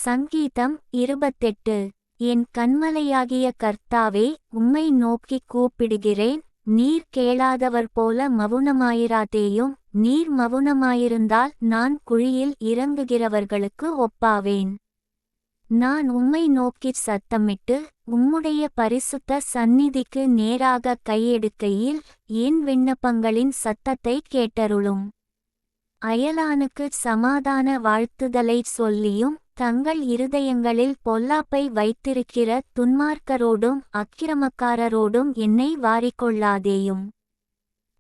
சங்கீதம் 28. என் கன்மலையாகிய கர்த்தாவே, உம்மை நோக்கிக் கூப்பிடுகிறேன். நீர் கேளாதவர் போல மவுனமாயிராதேயும். நீர் மவுனமாயிருந்தால் நான் குழியில் இறங்குகிறவர்களுக்கு ஒப்பாவேன். நான் உம்மை நோக்கிச் சத்தமிட்டு உம்முடைய பரிசுத்த சந்நிதிக்கு நேராக கையெடுக்கையில் என் விண்ணப்பங்களின் சத்தத்தைக் கேட்டருளும். அயலானுக்குச் சமாதான வாழ்த்துதலைச் சொல்லியும் தங்கள் இருதயங்களில் பொல்லாப்பை வைத்திருக்கிற துன்மார்க்கரோடும் அக்கிரமக்காரரோடும் என்னை வாரிக்கொள்ளாதேயும்.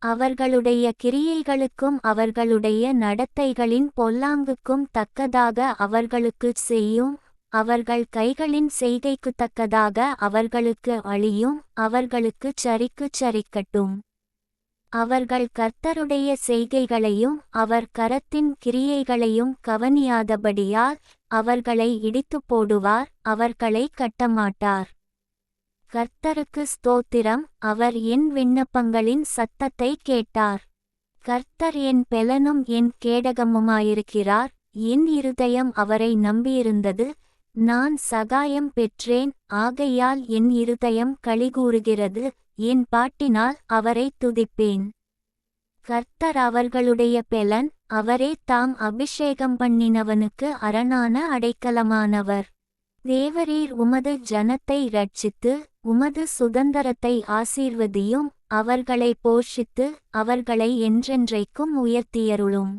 அவர்களுடைய கிரியைகளுக்கும் அவர்களுடைய நடத்தைகளின் பொல்லாங்குக்கும் தக்கதாக அவர்களுக்குச் செய்யும். அவர்கள் கைகளின் செய்கைக்குத் தக்கதாக அவர்களுக்கு அழியும். அவர்களுக்குச் சரிக்குச் சரிக்கட்டும். அவர்கள் கர்த்தருடைய செய்கைகளையும் அவர் கரத்தின் கிரியைகளையும் கவனியாதபடியால் அவர்களை இடித்துப் போடுவார், அவர்களை கட்டமாட்டார். கர்த்தருக்கு ஸ்தோத்திரம். அவர் என் விண்ணப்பங்களின் சத்தத்தை கேட்டார். கர்த்தர் என் பெலனும் என் கேடகமுமாயிருக்கிறார். என் இருதயம் அவரை நம்பியிருந்தது. நான் சகாயம் பெற்றேன், ஆகையால் என் இருதயம் களிகூருகிறது. என் பாட்டினால் அவரை துதிப்பேன். கர்த்தர் அவர்களுடைய பெலன், அவரே தாம் அபிஷேகம் பண்ணினவனுக்கு அரணான அடைக்கலமானவர். தேவரீர் உமது ஜனத்தை இரட்சித்து உமது சுதந்தரத்தை ஆசீர்வதியும். அவர்களை போஷித்து அவர்களை என்றென்றைக்கும் உயர்த்தியருளும்.